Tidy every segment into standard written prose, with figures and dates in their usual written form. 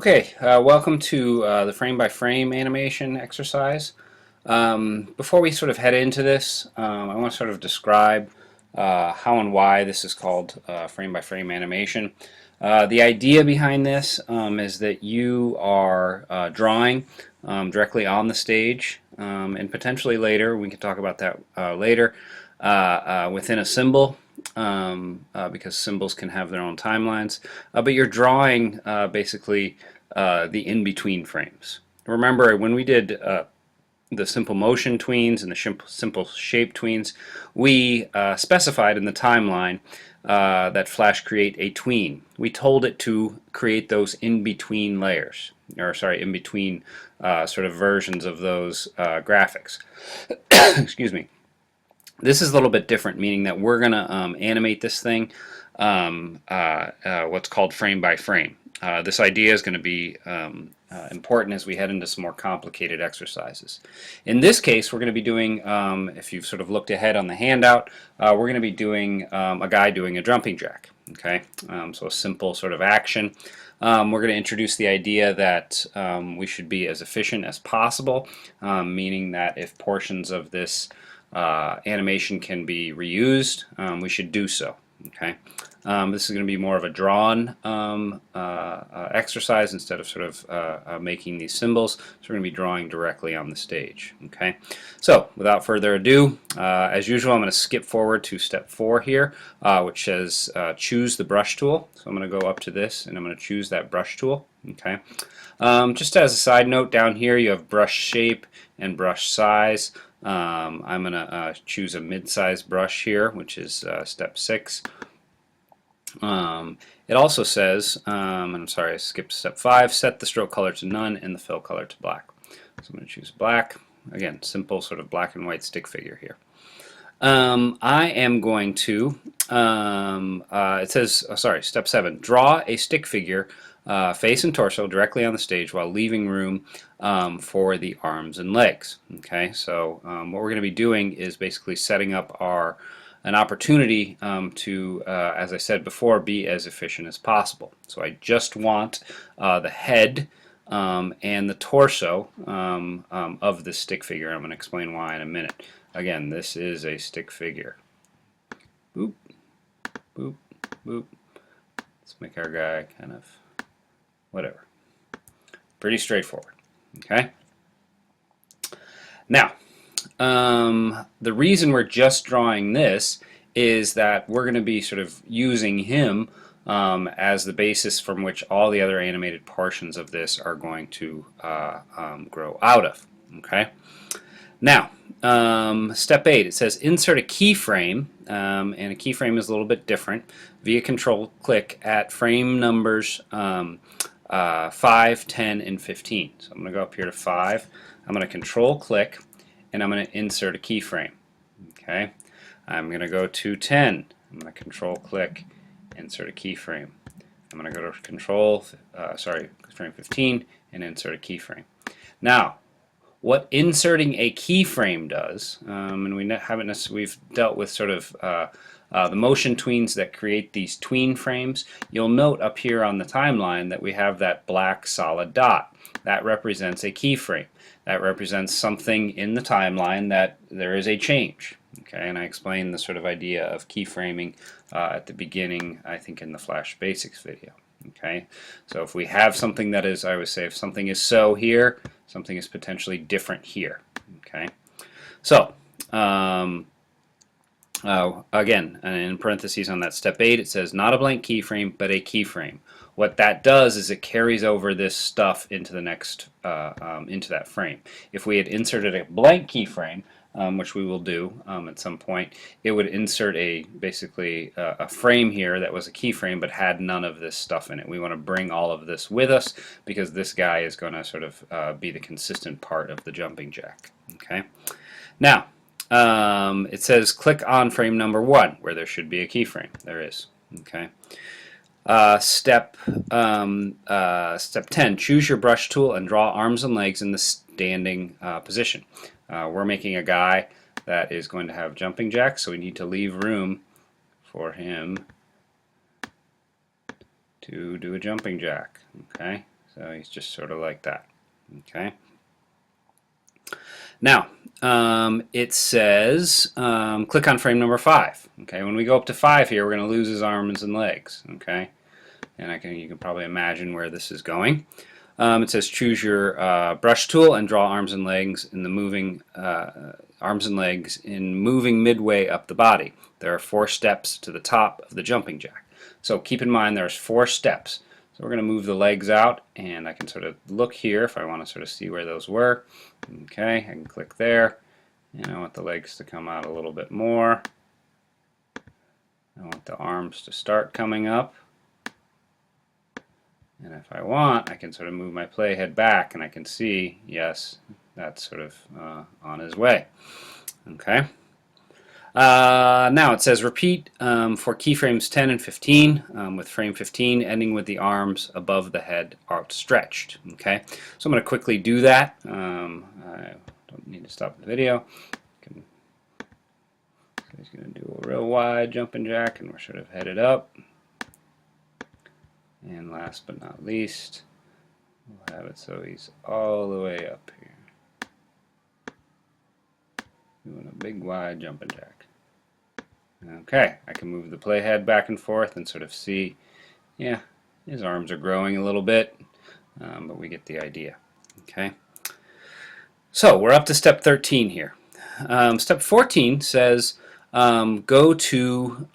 Okay, welcome to the frame-by-frame animation exercise. Before we sort of head into this, I want to sort of describe how and why this is called frame-by-frame animation. The idea behind this is that you are drawing directly on the stage, and potentially later, we can talk about that later, within a symbol. Because symbols can have their own timelines, but you're drawing basically the in-between frames. Remember when we did the simple motion tweens and the simple shape tweens, we specified in the timeline that Flash create a tween. We told it to create those in-between layers, or sorry, in-between sort of versions of those graphics. Excuse me. This is a little bit different, meaning that we're going to animate this thing what's called frame by frame. This idea is going to be important as we head into some more complicated exercises. In this case, we're going to be doing, if you've sort of looked ahead on the handout, we're going to be doing a guy doing a jumping jack. Okay, so a simple sort of action. We're going to introduce the idea that we should be as efficient as possible, meaning that if portions of this animation can be reused, we should do so. Okay, this is going to be more of a drawn exercise instead of sort of making these symbols. So we're going to be drawing directly on the stage. Okay, so without further ado, as usual, I'm going to skip forward to step 4 here, which says choose the brush tool. So I'm going to go up to this and I'm going to choose that brush tool. Okay, just as a side note, down here you have brush shape and brush size. I'm going to choose a mid-size brush here, which is step 6. It also says, I'm sorry, I skipped step 5, set the stroke color to none and the fill color to black. So I'm going to choose black. Again, simple sort of black and white stick figure here. I am going to, it says, sorry, step 7, draw a stick figure face and torso directly on the stage while leaving room for the arms and legs. Okay, so what we're going to be doing is basically setting up an opportunity to, as I said before, be as efficient as possible. So I just want the head and the torso of the stick figure. I'm going to explain why in a minute. Again, this is a stick figure. Boop, boop, boop. Let's make our guy kind of whatever. Pretty straightforward. Okay. Now, the reason we're just drawing this is that we're going to be sort of using him as the basis from which all the other animated portions of this are going to grow out of. Okay. Now, step 8, it says insert a keyframe, and a keyframe is a little bit different, via control click at frame numbers 5, 10, and 15. So I'm going to go up here to 5. I'm going to control click, and I'm going to insert a keyframe. Okay, I'm going to go to 10. I'm going to control click, insert a keyframe. I'm going to go to frame 15, and insert a keyframe. Now, what inserting a keyframe does, and we've dealt with sort of the motion tweens that create these tween frames. You'll note up here on the timeline that we have that black solid dot. That represents a keyframe. That represents something in the timeline that there is a change. Okay, and I explained the sort of idea of keyframing at the beginning, I think in the Flash Basics video. Okay, so if we have something that is, I always say, if something is so here, something is potentially different here. Okay, so again, in parentheses on that step 8, it says not a blank keyframe, but a keyframe. What that does is it carries over this stuff into the next, into that frame. If we had inserted a blank keyframe, which we will do at some point, it would insert basically a frame here that was a keyframe but had none of this stuff in it. We want to bring all of this with us because this guy is going to sort of be the consistent part of the jumping jack. Okay. Now, it says click on frame number 1 where there should be a keyframe. There is. Okay. Step 10, choose your brush tool and draw arms and legs in the standing position. We're making a guy that is going to have jumping jacks, so we need to leave room for him to do a jumping jack. Okay, So he's just sort of like that. Okay. Now, it says click on frame number 5. Okay, when we go up to 5 here, we're going to lose his arms and legs. Okay, and you can probably imagine where this is going. It says choose your brush tool and draw arms and legs in the moving moving midway up the body. There are 4 steps to the top of the jumping jack. So keep in mind there's 4 steps. So we're going to move the legs out, and I can sort of look here if I want to sort of see where those were. Okay, I can click there. And I want the legs to come out a little bit more. I want the arms to start coming up. And if I want, I can sort of move my playhead back, and I can see, yes, that's sort of on his way. Okay. Now it says repeat for keyframes 10 and 15, with frame 15 ending with the arms above the head outstretched. Okay, so I'm going to quickly do that. I don't need to stop the video. So he's going to do a real wide jumping jack, and we're sort of headed up. And last but not least, we'll have it so he's all the way up here. Doing a big wide jumping jack. Okay, I can move the playhead back and forth and sort of see, yeah, his arms are growing a little bit, but we get the idea. Okay, so we're up to step 13 here. Step 14 says go to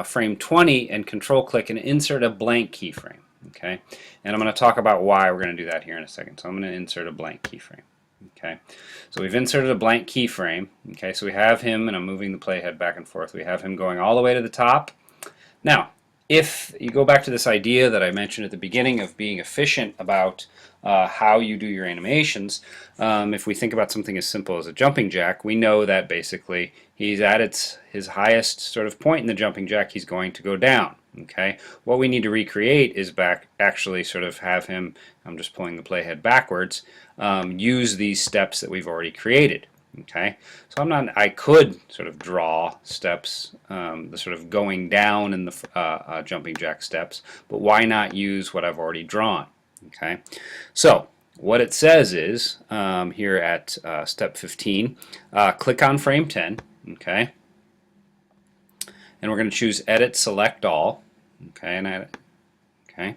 frame 20 and control click and insert a blank keyframe. Okay, and I'm going to talk about why we're going to do that here in a second. So I'm going to insert a blank keyframe. Okay, so we've inserted a blank keyframe. Okay, so we have him, and I'm moving the playhead back and forth. We have him going all the way to the top. Now, if you go back to this idea that I mentioned at the beginning of being efficient about how you do your animations, if we think about something as simple as a jumping jack, we know that basically he's at his highest sort of point in the jumping jack, he's going to go down. Okay, what we need to recreate is actually sort of have him, I'm just pulling the playhead backwards, use these steps that we've already created. Okay, so I could sort of draw steps, the sort of going down in the jumping jack steps, but why not use what I've already drawn? Okay, so what it says is here at step 15, click on frame 10. Okay, and we're going to choose Edit, Select All. Okay, and edit. Okay,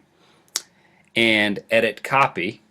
and Edit, Copy.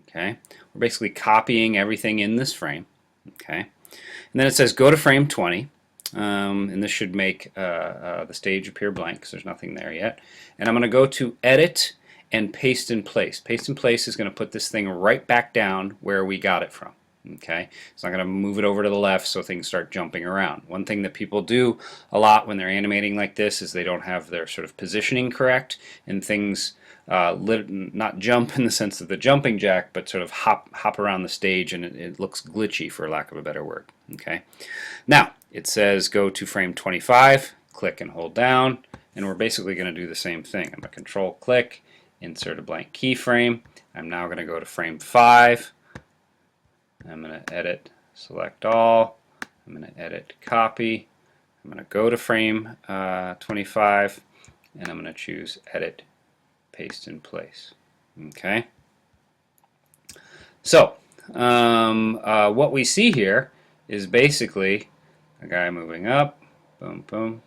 Okay, we're basically copying everything in this frame. Okay, and then it says go to frame 20, and this should make the stage appear blank because there's nothing there yet. And I'm going to go to Edit and Paste in Place. Paste in Place is going to put this thing right back down where we got it from. Okay, it's not going to move it over to the left so things start jumping around. One thing that people do a lot when they're animating like this is they don't have their sort of positioning correct, and things not jump in the sense of the jumping jack, but sort of hop around the stage, and it looks glitchy, for lack of a better word. Okay, now it says go to frame 25, click and hold down, and we're basically going to do the same thing. I'm going to control click, insert a blank keyframe. I'm now going to go to frame 5. I'm going to edit, select all. I'm going to edit, copy. I'm going to go to frame 25, and I'm going to choose edit, paste in place. Okay. So what we see here is basically a guy moving up, boom, boom,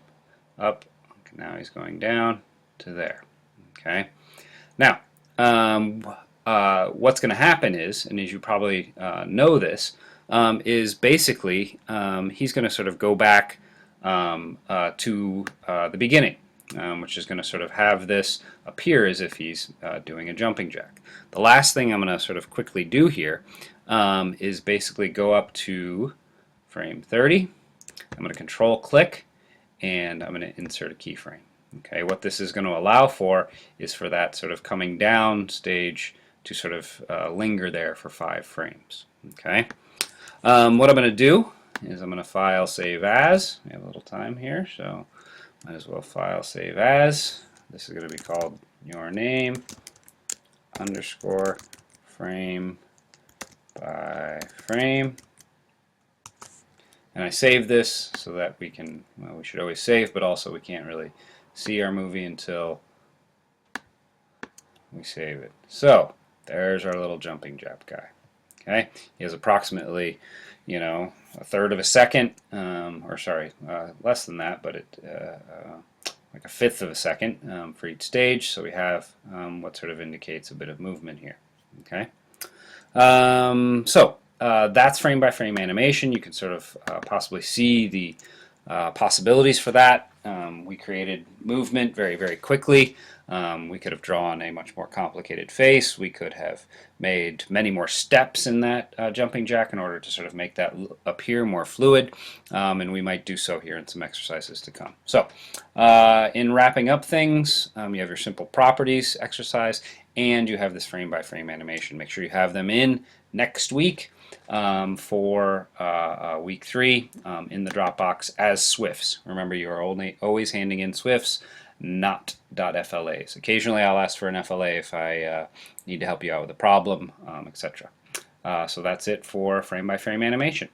up. Okay, now he's going down to there. Okay. Now, what's going to happen is, and as you probably know this, is basically he's going to sort of go back to the beginning, which is going to sort of have this appear as if he's doing a jumping jack. The last thing I'm going to sort of quickly do here is basically go up to frame 30. I'm going to control click, and I'm going to insert a keyframe. Okay, what this is going to allow for is for that sort of coming down stage to sort of linger there for 5 frames. Okay, what I'm going to do is I'm going to file, save as. We have a little time here, so might as well file, save as. This is going to be called your name underscore frame by frame. And I save this so that we can, well, we should always save, but also we can't really see our movie until we save it. So there's our little jumping jack guy. Okay, he has approximately, a third of a second, or sorry, less than that, but like a fifth of a second for each stage. So we have what sort of indicates a bit of movement here. Okay, that's frame by frame animation. You can sort of possibly see the possibilities for that. We created movement very, very quickly. We could have drawn a much more complicated face. We could have made many more steps in that jumping jack in order to sort of make that appear more fluid, and we might do so here in some exercises to come. So in wrapping up things, you have your simple properties exercise, and you have this frame by frame animation. Make sure you have them in next week for week 3 in the Dropbox as Swifts. Remember, you are always handing in Swifts, not .FLAs. Occasionally I'll ask for an FLA if I need to help you out with a problem, etc. So that's it for frame by frame animation.